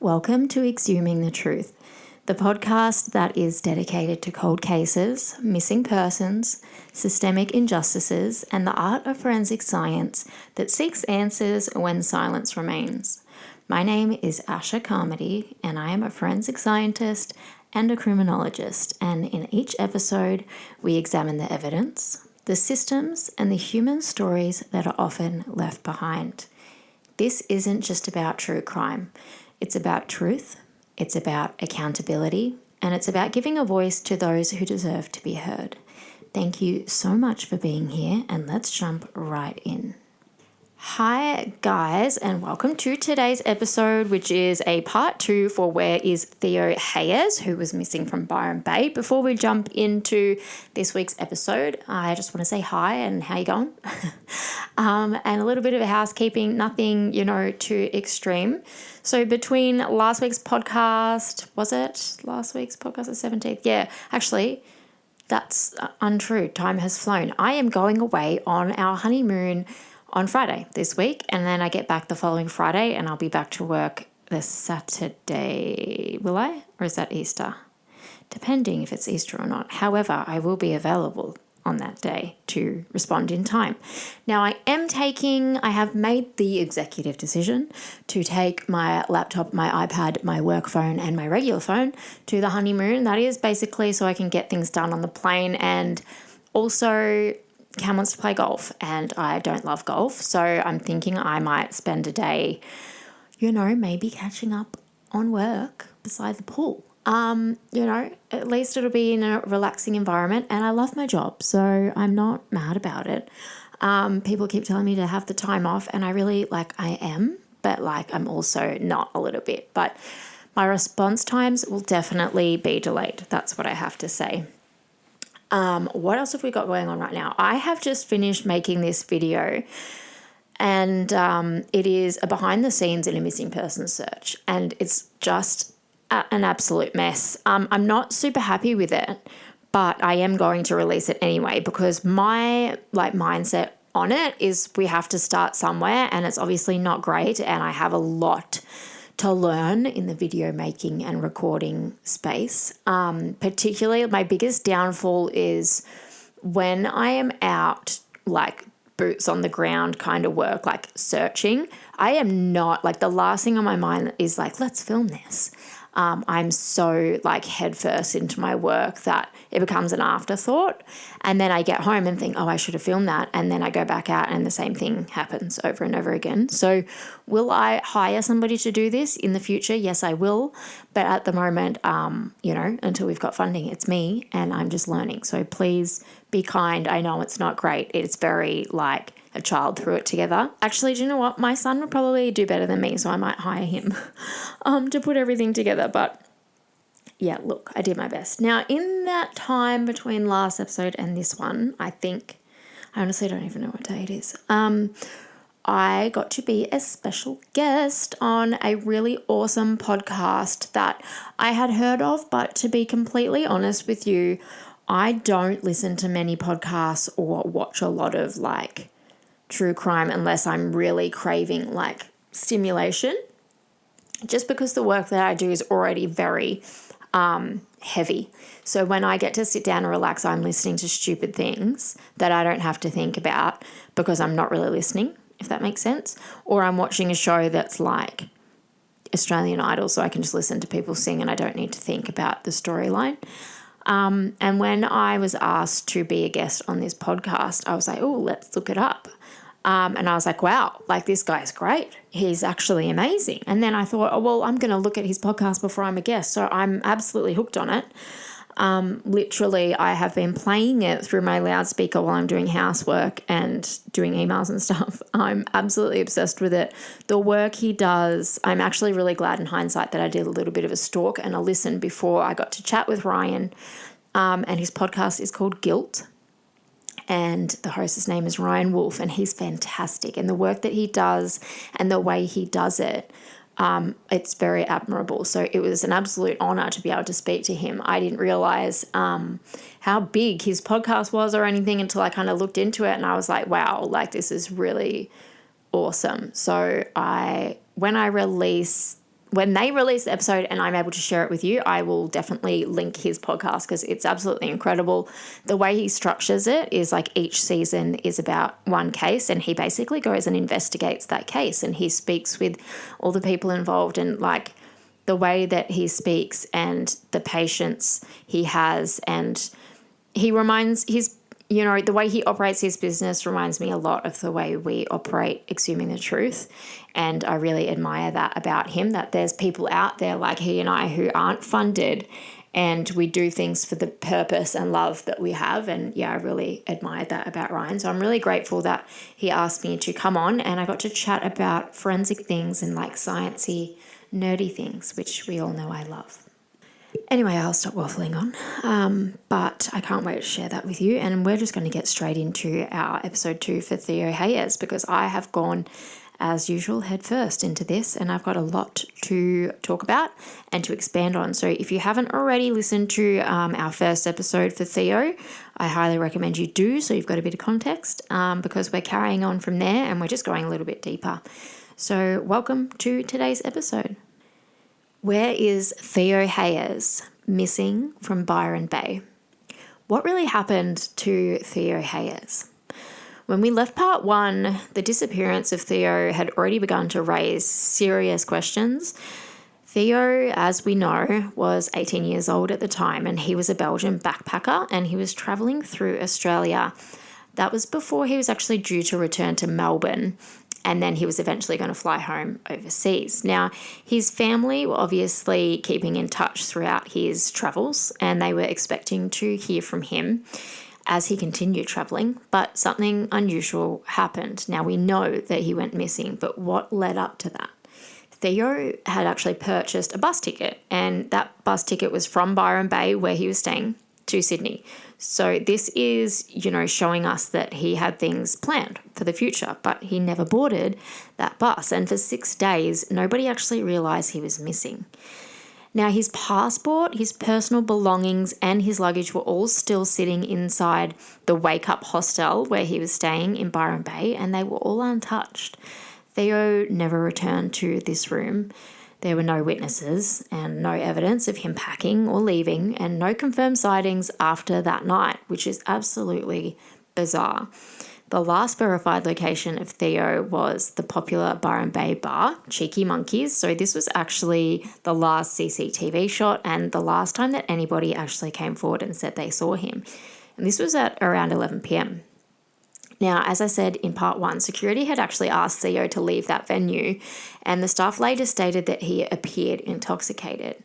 Welcome to Exhuming the Truth, the podcast that is dedicated to cold cases, missing persons, systemic injustices, and the art of forensic science that seeks answers when silence remains. My name is Asha Carmody, and I am a forensic scientist and a criminologist, and in each episode we examine the evidence, the systems, and the human stories that are often left behind. This isn't just about true crime. It's about truth, it's about accountability, and it's about giving a voice to those who deserve to be heard. Thank you so much for being here, and let's jump right in. Hi guys, and welcome to today's episode, which is a part 2 for Where is Theo Hayez, who was missing from Byron Bay. Before we jump into this week's episode, I just want to say hi and how you going? And a little bit of housekeeping, nothing, too extreme. So between last week's podcast, was it last week's podcast, the 17th? Yeah, actually, that's untrue. Time has flown. I am going away on our honeymoon on Friday this week, and then I get back the following Friday, and I'll be back to work this Saturday. Will I? Or is that Easter? Depending if it's Easter or not. However, I will be available on that day to respond in time. Now, I have made the executive decision to take my laptop, my iPad, my work phone, and my regular phone to the honeymoon. That is basically so I can get things done on the plane, and also Cam wants to play golf, and I don't love golf, so I'm thinking I might spend a day, maybe catching up on work beside the pool. At least it'll be in a relaxing environment, and I love my job, so I'm not mad about it. People keep telling me to have the time off, and I really, I am, but, I'm also not a little bit. But my response times will definitely be delayed. That's what I have to say. What else have we got going on right now? I have just finished making this video, and it is a behind the scenes in a missing person search, and it's just an absolute mess. I'm not super happy with it, but I am going to release it anyway because my mindset on it is we have to start somewhere, and it's obviously not great, and I have a lot to learn in the video making and recording space. Particularly, my biggest downfall is when I am out, boots on the ground kind of work, searching. I am not, the last thing on my mind is let's film this. I'm so head first into my work that it becomes an afterthought. And then I get home and think, oh, I should have filmed that. And then I go back out and the same thing happens over and over again. So will I hire somebody to do this in the future? Yes, I will. But at the moment, until we've got funding, it's me and I'm just learning. So please be kind. I know it's not great. It's very a child threw it together. Actually, do you know what? My son would probably do better than me, so I might hire him to put everything together. But yeah, look, I did my best. Now, in that time between last episode and this one, I honestly don't even know what day it is. I got to be a special guest on a really awesome podcast that I had heard of, but to be completely honest with you, I don't listen to many podcasts or watch a lot of true crime unless I'm really craving stimulation, just because the work that I do is already very heavy. So when I get to sit down and relax, I'm listening to stupid things that I don't have to think about because I'm not really listening, if that makes sense. Or I'm watching a show that's Australian Idol, so I can just listen to people sing and I don't need to think about the storyline. And when I was asked to be a guest on this podcast, I was like, oh, let's look it up. And I was like, wow, this guy's great. He's actually amazing. And then I thought, oh, well, I'm going to look at his podcast before I'm a guest. So I'm absolutely hooked on it. Literally, I have been playing it through my loudspeaker while I'm doing housework and doing emails and stuff. I'm absolutely obsessed with it. The work he does, I'm actually really glad in hindsight that I did a little bit of a stalk and a listen before I got to chat with Ryan. And his podcast is called Guilt. And the host's name is Ryan Wolf, and he's fantastic. And the work that he does and the way he does it, it's very admirable. So it was an absolute honor to be able to speak to him. I didn't realize how big his podcast was or anything until I kind of looked into it, and I was like, wow, this is really awesome. So when I release when they release the episode and I'm able to share it with you, I will definitely link his podcast because it's absolutely incredible. The way he structures it is like each season is about one case, and he basically goes and investigates that case, and he speaks with all the people involved, and like the way that he speaks and the patience he has, and he reminds the way he operates his business reminds me a lot of the way we operate Exhuming the Truth. And I really admire that about him, that there's people out there like he and I who aren't funded, and we do things for the purpose and love that we have. And yeah, I really admired that about Ryan. So I'm really grateful that he asked me to come on, and I got to chat about forensic things and like sciencey, nerdy things, which we all know I love. Anyway, I'll stop waffling on, but I can't wait to share that with you. And we're just going to get straight into our episode 2 for Theo Hayez, because I have gone, as usual, head first into this, and I've got a lot to talk about and to expand on. So if you haven't already listened to our first episode for Theo, I highly recommend you do, so you've got a bit of context, because we're carrying on from there and we're just going a little bit deeper. So welcome to today's episode. Where is Theo Hayez missing from Byron Bay? What really happened to Theo Hayez? When we left part 1, the disappearance of Theo had already begun to raise serious questions. Theo, as we know, was 18 years old at the time, and he was a Belgian backpacker, and he was travelling through Australia. That was before he was actually due to return to Melbourne, and then he was eventually going to fly home overseas. Now, his family were obviously keeping in touch throughout his travels, and they were expecting to hear from him as he continued traveling, but something unusual happened. Now, we know that he went missing, but what led up to that? Theo had actually purchased a bus ticket, and that bus ticket was from Byron Bay, where he was staying, to Sydney. So this is, showing us that he had things planned for the future, but he never boarded that bus. And for 6 days, nobody actually realised he was missing. Now, his passport, his personal belongings, and his luggage were all still sitting inside the Wake Up hostel where he was staying in Byron Bay, and they were all untouched. Theo never returned to this room. There were no witnesses and no evidence of him packing or leaving, and no confirmed sightings after that night, which is absolutely bizarre. The last verified location of Theo was the popular Byron Bay bar, Cheeky Monkeys. So this was actually the last CCTV shot and the last time that anybody actually came forward and said they saw him. And this was at around 11 p.m. Now, as I said in part 1, security had actually asked Theo to leave that venue, and the staff later stated that he appeared intoxicated.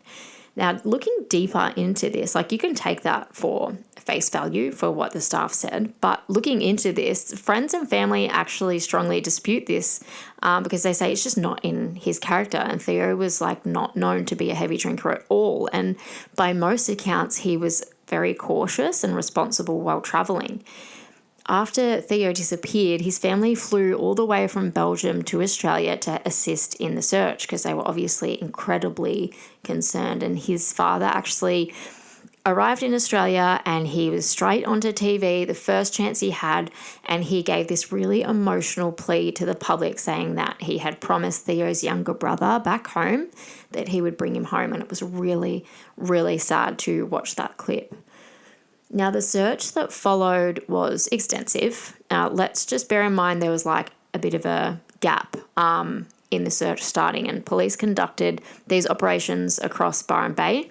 Now, looking deeper into this, you can take that for face value for what the staff said, but looking into this, friends and family actually strongly dispute this because they say it's just not in his character, and Theo was not known to be a heavy drinker at all, and by most accounts, he was very cautious and responsible while travelling. After Theo disappeared, his family flew all the way from Belgium to Australia to assist in the search because they were obviously incredibly concerned. And his father actually arrived in Australia and he was straight onto TV the first chance he had, and he gave this really emotional plea to the public saying that he had promised Theo's younger brother back home that he would bring him home, and it was really, really sad to watch that clip. Now, the search that followed was extensive. Let's just bear in mind there was a bit of a gap in the search starting, and police conducted these operations across Byron Bay,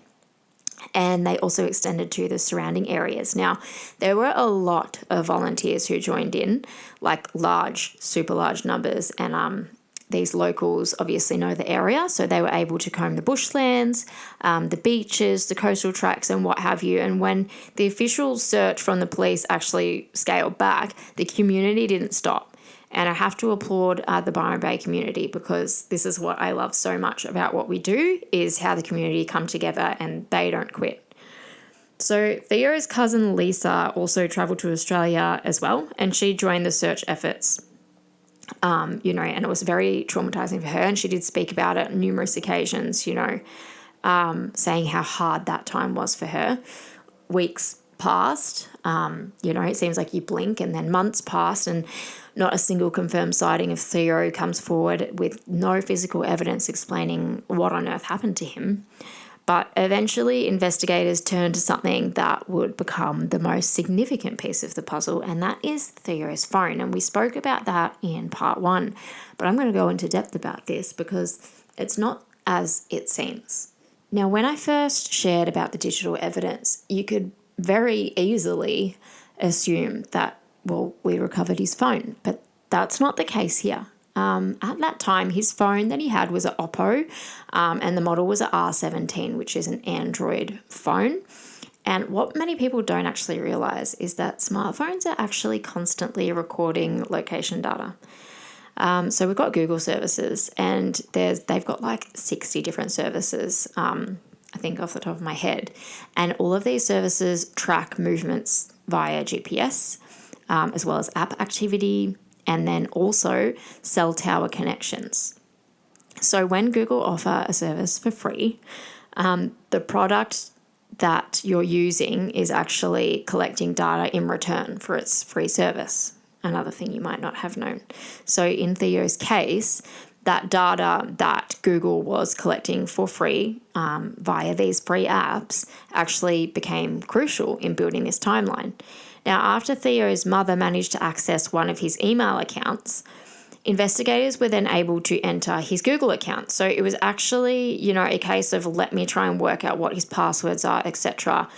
and they also extended to the surrounding areas. Now, there were a lot of volunteers who joined in, super large numbers, and these locals obviously know the area, so they were able to comb the bushlands, the beaches, the coastal tracks, and what have you. And when the official search from the police actually scaled back, the community didn't stop. And I have to applaud the Byron Bay community, because this is what I love so much about what we do, is how the community come together and they don't quit. So Theo's cousin Lisa also travelled to Australia as well, and she joined the search efforts. And it was very traumatizing for her, and she did speak about it on numerous occasions, saying how hard that time was for her. Weeks passed. It seems like you blink and then months passed and not a single confirmed sighting of Theo comes forward, with no physical evidence explaining what on earth happened to him. But eventually investigators turned to something that would become the most significant piece of the puzzle, and that is Theo's phone. And we spoke about that in part 1, but I'm going to go into depth about this because it's not as it seems. Now, when I first shared about the digital evidence, you could very easily assume that, well, we recovered his phone, but that's not the case here. At that time, his phone that he had was an Oppo, and the model was an R17, which is an Android phone. And what many people don't actually realize is that smartphones are actually constantly recording location data. So we've got Google services, and they've got like 60 different services, I think off the top of my head. And all of these services track movements via GPS, as well as app activity, and then also cell tower connections. So when Google offer a service for free, the product that you're using is actually collecting data in return for its free service. Another thing you might not have known. So in Theo's case, that data that Google was collecting for free via these free apps actually became crucial in building this timeline. Now, after Theo's mother managed to access one of his email accounts, investigators were then able to enter his Google account. So it was actually, a case of let me try and work out what his passwords are, etc.,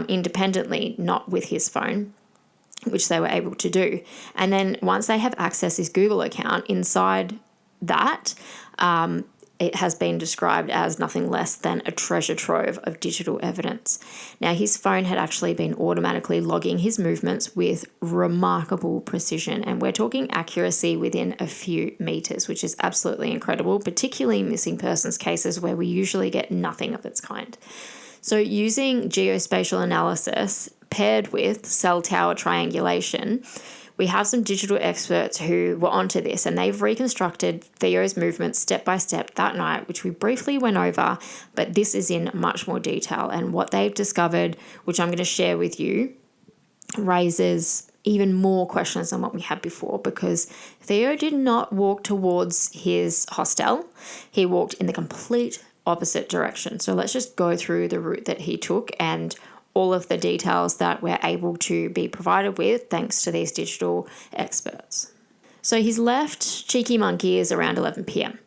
independently, not with his phone, which they were able to do. And then once they have accessed his Google account, inside that, it has been described as nothing less than a treasure trove of digital evidence. Now, his phone had actually been automatically logging his movements with remarkable precision, and we're talking accuracy within a few meters, which is absolutely incredible, particularly in missing persons cases where we usually get nothing of its kind. So using geospatial analysis paired with cell tower triangulation, we have some digital experts who were onto this, and they've reconstructed Theo's movements step by step that night, which we briefly went over, but this is in much more detail. And what they've discovered, which I'm going to share with you, raises even more questions than what we had before, because Theo did not walk towards his hostel. He walked in the complete opposite direction. So let's just go through the route that he took and all of the details that we're able to be provided with thanks to these digital experts. So his left cheeky monkey is around 11 p.m.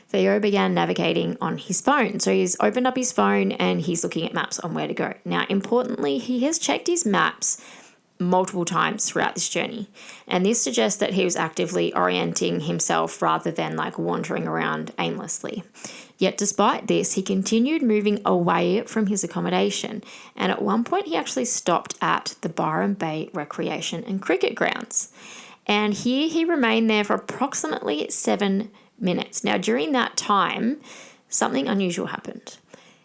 Theo began navigating on his phone. So he's opened up his phone and he's looking at maps on where to go. Now, importantly, he has checked his maps multiple times throughout this journey. And this suggests that he was actively orienting himself rather than like wandering around aimlessly. Yet despite this, he continued moving away from his accommodation, and at one point he actually stopped at the Byron Bay Recreation and Cricket Grounds. And here he remained there for approximately 7 minutes. Now, during that time, something unusual happened.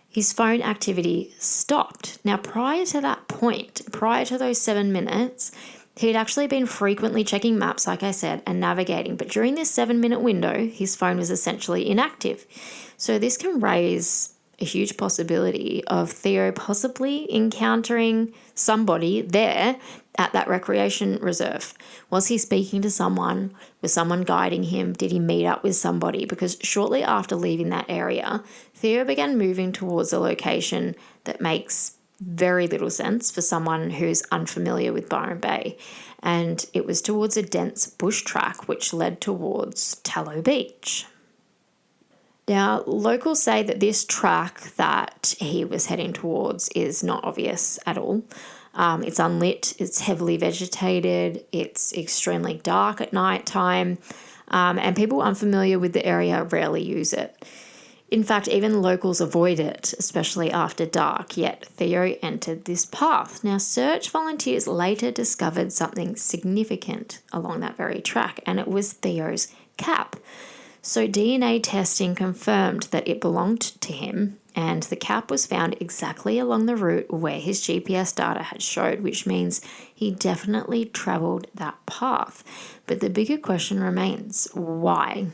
His phone activity stopped. Now, prior to that point, prior to those 7 minutes, he'd actually been frequently checking maps, like I said, and navigating. But during this 7-minute window, his phone was essentially inactive. So this can raise a huge possibility of Theo possibly encountering somebody there at that recreation reserve. Was he speaking to someone? Was someone guiding him? Did he meet up with somebody? Because shortly after leaving that area, Theo began moving towards a location that makes very little sense for someone who's unfamiliar with Byron Bay. And it was towards a dense bush track which led towards Tallow Beach. Now, locals say that this track that he was heading towards is not obvious at all. It's unlit, it's heavily vegetated, it's extremely dark at night time, and people unfamiliar with the area rarely use it. In fact, even locals avoid it, especially after dark, yet Theo entered this path. Now, search volunteers later discovered something significant along that very track, and it was Theo's cap. So DNA testing confirmed that it belonged to him, and the cap was found exactly along the route where his GPS data had showed, which means he definitely travelled that path. But the bigger question remains, why?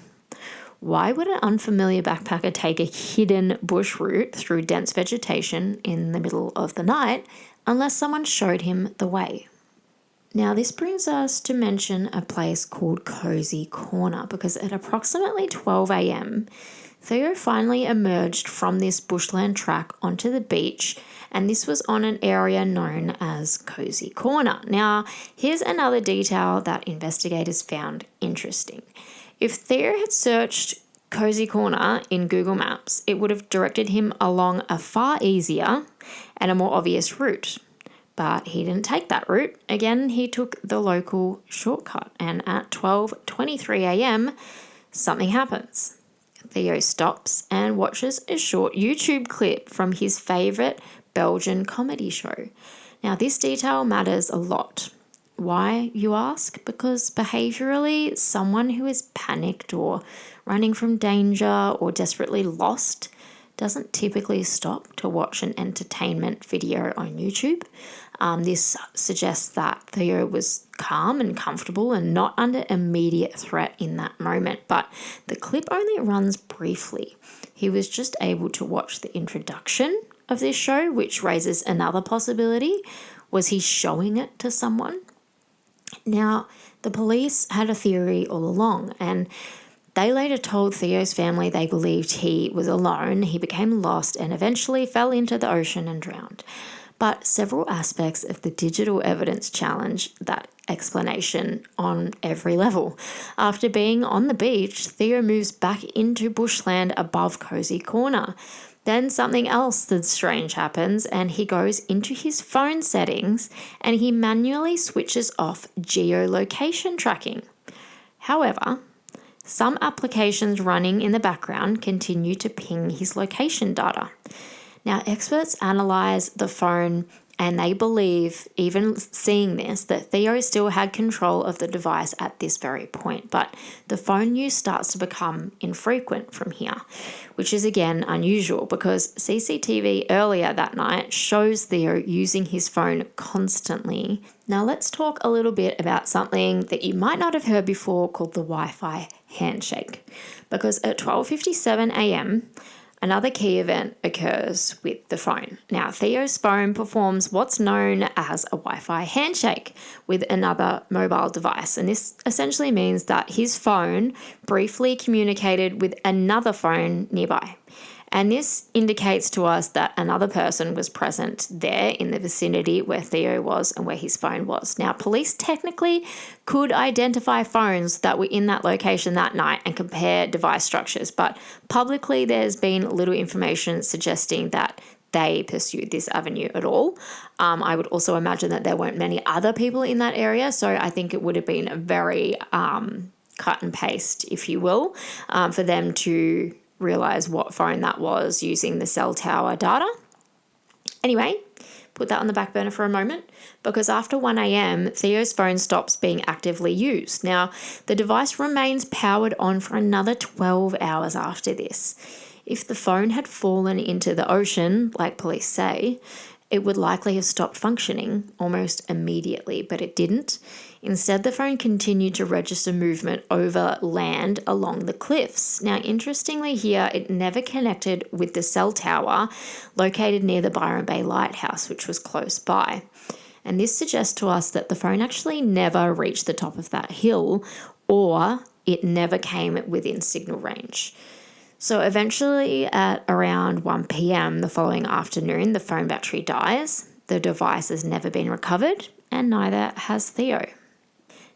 Why would an unfamiliar backpacker take a hidden bush route through dense vegetation in the middle of the night unless someone showed him the way? Now, this brings us to mention a place called Cozy Corner, because at approximately 12 a.m, Theo finally emerged from this bushland track onto the beach, and this was on an area known as Cozy Corner. Now, here's another detail that investigators found interesting. If Theo had searched Cozy Corner in Google Maps, it would have directed him along a far easier and a more obvious route. But he didn't take that route. Again, he took the local shortcut, and at 12:23 a.m, something happens. Theo stops and watches a short YouTube clip from his favourite Belgian comedy show. Now, this detail matters a lot. Why, you ask? Because behaviourally, someone who is panicked or running from danger or desperately lost doesn't typically stop to watch an entertainment video on YouTube. This suggests that Theo was calm and comfortable and not under immediate threat in that moment. But the clip only runs briefly. He was just able to watch the introduction of this show, which raises another possibility. Was he showing it to someone? Now, the police had a theory all along, and they later told Theo's family they believed he was alone, he became lost, and eventually fell into the ocean and drowned. But several aspects of the digital evidence challenge that explanation on every level. After being on the beach, Theo moves back into bushland above Cozy Corner. Then something else that's strange happens, and he goes into his phone settings and he manually switches off geolocation tracking. However, some applications running in the background continue to ping his location data. Now, experts analyse the phone and they believe, even seeing this, that Theo still had control of the device at this very point. But the phone use starts to become infrequent from here, which is again unusual because CCTV earlier that night shows Theo using his phone constantly. Now, let's talk a little bit about something that you might not have heard before called the Wi-Fi handshake. Because at 12:57 a.m, another key event occurs with the phone. Now, Theo's phone performs what's known as a Wi-Fi handshake with another mobile device. And this essentially means that his phone briefly communicated with another phone nearby. And this indicates to us that another person was present there in the vicinity where Theo was and where his phone was. Now, police technically could identify phones that were in that location that night and compare device structures, but publicly there's been little information suggesting that they pursued this avenue at all. I would also imagine that there weren't many other people in that area, so I think it would have been a very cut and paste, if you will, for them to realize what phone that was using the cell tower data. Anyway, put that on the back burner for a moment, because after 1 a.m, Theo's phone stops being actively used. Now, the device remains powered on for another 12 hours after this. If the phone had fallen into the ocean, like police say, it would likely have stopped functioning almost immediately, but it didn't. Instead, the phone continued to register movement over land along the cliffs. Now, interestingly here, it never connected with the cell tower located near the Byron Bay lighthouse, which was close by. And this suggests to us that the phone actually never reached the top of that hill, or it never came within signal range. So eventually at around 1 p.m. the following afternoon, the phone battery dies. The device has never been recovered, and neither has Theo.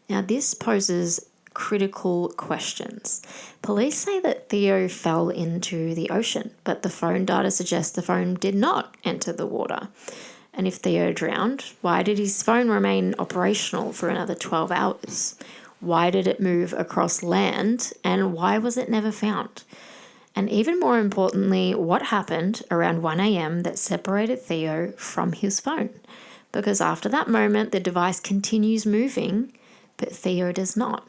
Now, this poses critical questions. Police say that Theo fell into the ocean, but the phone data suggests the phone did not enter the water. And if Theo drowned, why did his phone remain operational for another 12 hours? Why did it move across land, and why was it never found? And even more importantly, what happened around 1 a.m. that separated Theo from his phone? Because after that moment, the device continues moving, but Theo does not.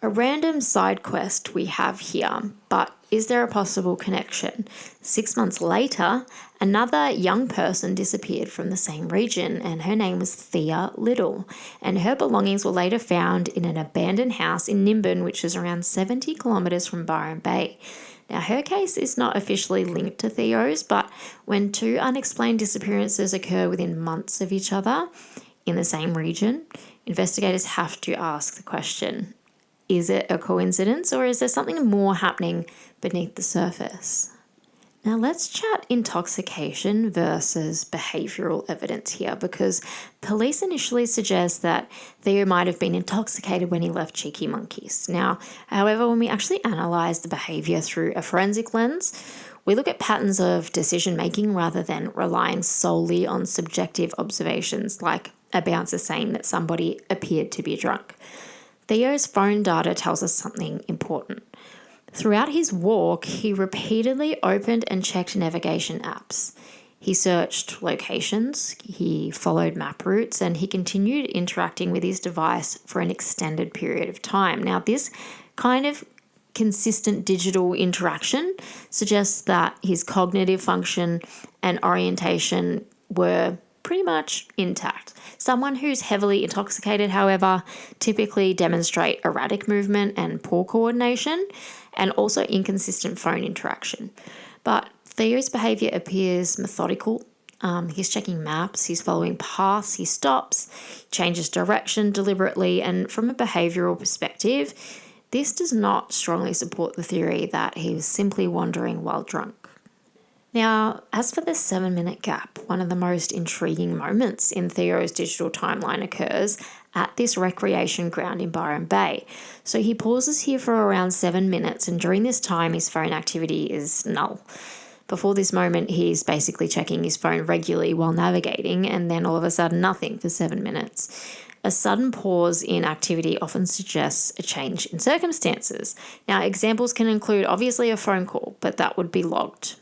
A random side quest we have here, but is there a possible connection? 6 months later, another young person disappeared from the same region, and her name was Thea Little, and her belongings were later found in an abandoned house in Nimbin, which is around 70 kilometres from Byron Bay. Now, her case is not officially linked to Theo's, but when two unexplained disappearances occur within months of each other in the same region, investigators have to ask the question, is it a coincidence or is there something more happening beneath the surface? Now let's chat intoxication versus behavioural evidence here, because police initially suggest that Theo might have been intoxicated when he left Cheeky Monkeys. Now, however, when we actually analyse the behaviour through a forensic lens, we look at patterns of decision making rather than relying solely on subjective observations like a bouncer saying that somebody appeared to be drunk. Theo's phone data tells us something important. Throughout his walk, he repeatedly opened and checked navigation apps. He searched locations, he followed map routes, and he continued interacting with his device for an extended period of time. Now, this kind of consistent digital interaction suggests that his cognitive function and orientation were pretty much intact. Someone who's heavily intoxicated, however, typically demonstrate erratic movement and poor coordination, and also inconsistent phone interaction. But Theo's behaviour appears methodical. He's checking maps, he's following paths, he stops, changes direction deliberately, and from a behavioural perspective, this does not strongly support the theory that he was simply wandering while drunk. Now, as for the 7-minute gap, one of the most intriguing moments in Theo's digital timeline occurs at this recreation ground in Byron Bay. So he pauses here for around 7 minutes, and during this time his phone activity is null. Before this moment, he's basically checking his phone regularly while navigating, and then all of a sudden nothing for 7 minutes. A sudden pause in activity often suggests a change in circumstances. Now, examples can include obviously a phone call, but that would be logged.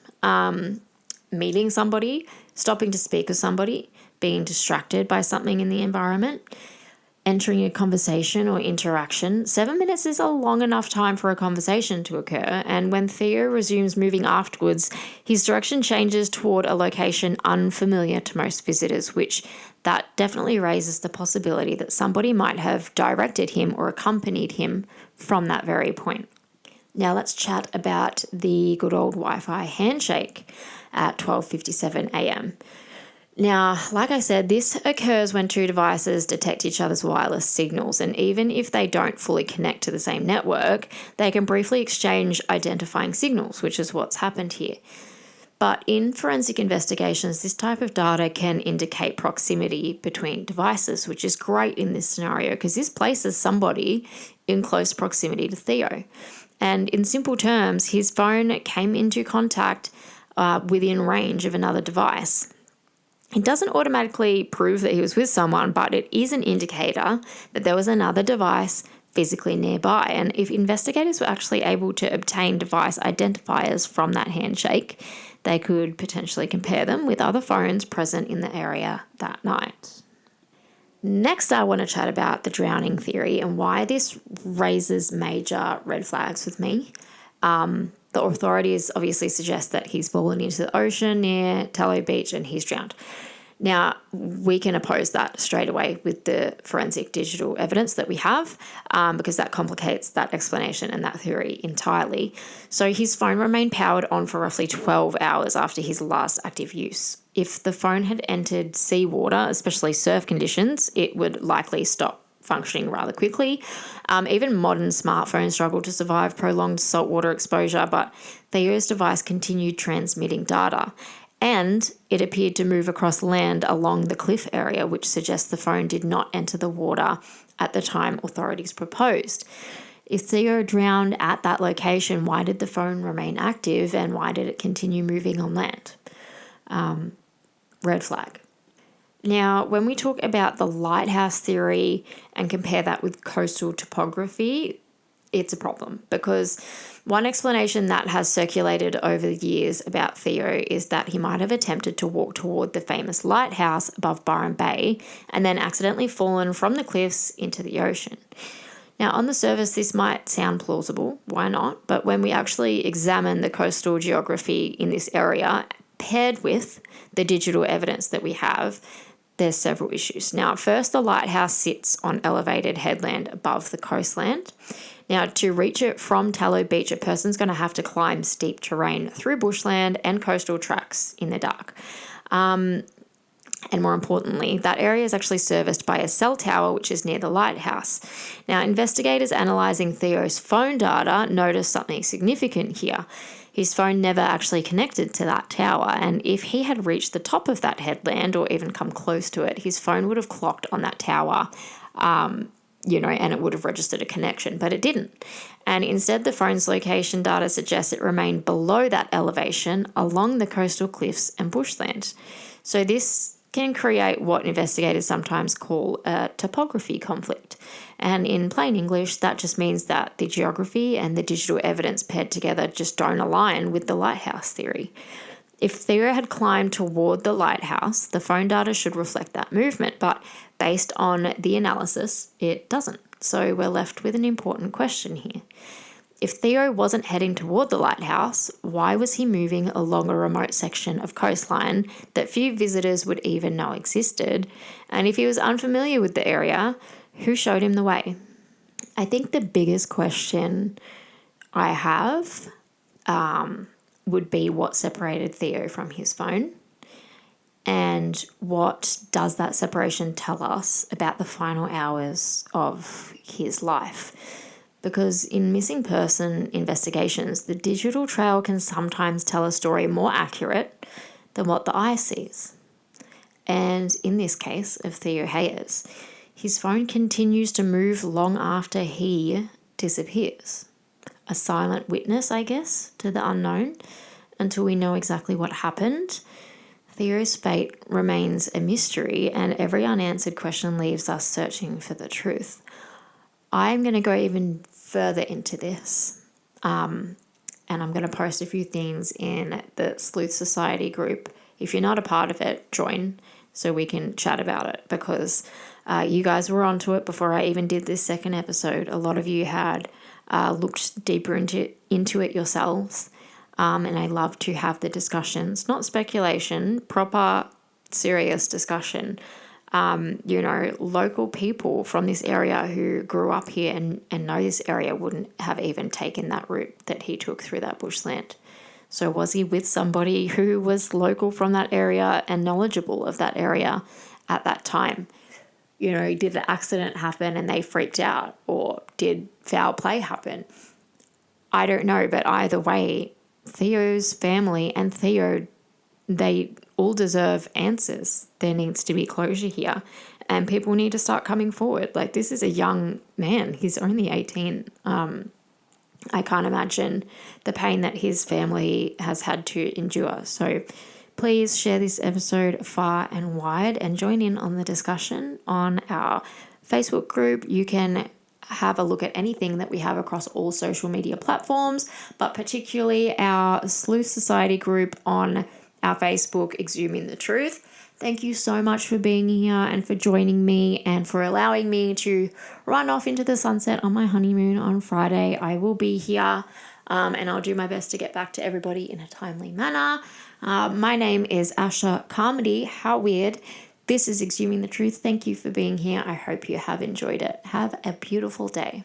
Meeting somebody, stopping to speak with somebody, being distracted by something in the environment, entering a conversation or interaction. 7 minutes is a long enough time for a conversation to occur, and when Theo resumes moving afterwards, his direction changes toward a location unfamiliar to most visitors, which that definitely raises the possibility that somebody might have directed him or accompanied him from that very point. Now let's chat about the good old Wi-Fi handshake at 12:57 a.m. Now, like I said, this occurs when two devices detect each other's wireless signals, and even if they don't fully connect to the same network, they can briefly exchange identifying signals, which is what's happened here. But in forensic investigations, this type of data can indicate proximity between devices, which is great in this scenario because this places somebody in close proximity to Theo. And in simple terms, his phone came into contact within range of another device. It doesn't automatically prove that he was with someone, but it is an indicator that there was another device physically nearby. And if investigators were actually able to obtain device identifiers from that handshake, they could potentially compare them with other phones present in the area that night. Next, I want to chat about the drowning theory and why this raises major red flags with me. The authorities obviously suggest that he's fallen into the ocean near Tallow Beach and he's drowned. Now, we can oppose that straight away with the forensic digital evidence that we have because that complicates that explanation and that theory entirely. So his phone remained powered on for roughly 12 hours after his last active use. If the phone had entered seawater, especially surf conditions, it would likely stop functioning rather quickly. Even modern smartphones struggle to survive prolonged saltwater exposure, but Theo's device continued transmitting data. And it appeared to move across land along the cliff area, which suggests the phone did not enter the water at the time authorities proposed. If Theo drowned at that location, why did the phone remain active and why did it continue moving on land? Red flag. Now, when we talk about the lighthouse theory and compare that with coastal topography, it's a problem because one explanation that has circulated over the years about Theo is that he might have attempted to walk toward the famous lighthouse above Byron Bay and then accidentally fallen from the cliffs into the ocean. Now, on the surface, this might sound plausible. Why not? But when we actually examine the coastal geography in this area, paired with the digital evidence that we have, there's several issues. Now, first, the lighthouse sits on elevated headland above the coastland. Now, to reach it from Tallow Beach, a person's going to have to climb steep terrain through bushland and coastal tracks in the dark. And more importantly, that area is actually serviced by a cell tower, which is near the lighthouse. Now, investigators analysing Theo's phone data noticed something significant here. His phone never actually connected to that tower, and if he had reached the top of that headland or even come close to it, his phone would have clocked on that tower, and it would have registered a connection, but it didn't. And instead, the phone's location data suggests it remained below that elevation along the coastal cliffs and bushland. So this can create what investigators sometimes call a topography conflict. And in plain English, that just means that the geography and the digital evidence paired together just don't align with the lighthouse theory. If Theo had climbed toward the lighthouse, the phone data should reflect that movement, but based on the analysis, it doesn't. So we're left with an important question here. If Theo wasn't heading toward the lighthouse, why was he moving along a remote section of coastline that few visitors would even know existed? And if he was unfamiliar with the area, who showed him the way? I think the biggest question I have would be what separated Theo from his phone, and what does that separation tell us about the final hours of his life? Because in missing person investigations, the digital trail can sometimes tell a story more accurate than what the eye sees. And in this case of Theo Hayez, his phone continues to move long after he disappears. A silent witness, I guess, to the unknown, until we know exactly what happened. Theo's fate remains a mystery, and every unanswered question leaves us searching for the truth. I'm going to go even further into this, and I'm going to post a few things in the Sleuth Society group. If you're not a part of it, join so we can chat about it, because you guys were onto it before I even did this second episode. A lot of you had looked deeper into it yourselves, and I love to have the discussions, not speculation, proper serious discussion. Local people from this area who grew up here and know this area wouldn't have even taken that route that he took through that bushland. So was he with somebody who was local from that area and knowledgeable of that area at that time? Did the accident happen and they freaked out, or did foul play happen? I don't know, but either way, Theo's family and Theo, they all deserve answers. There needs to be closure here, and people need to start coming forward. Like, this is a young man. He's only 18. I can't imagine the pain that his family has had to endure. So please share this episode far and wide and join in on the discussion on our Facebook group. You can have a look at anything that we have across all social media platforms, but particularly our Sleuth Society group on our Facebook, Exhuming the Truth. Thank you so much for being here and for joining me and for allowing me to run off into the sunset on my honeymoon on Friday. I will be here and I'll do my best to get back to everybody in a timely manner. My name is Asha Carmody. How weird. This is Exhuming the Truth. Thank you for being here. I hope you have enjoyed it. Have a beautiful day.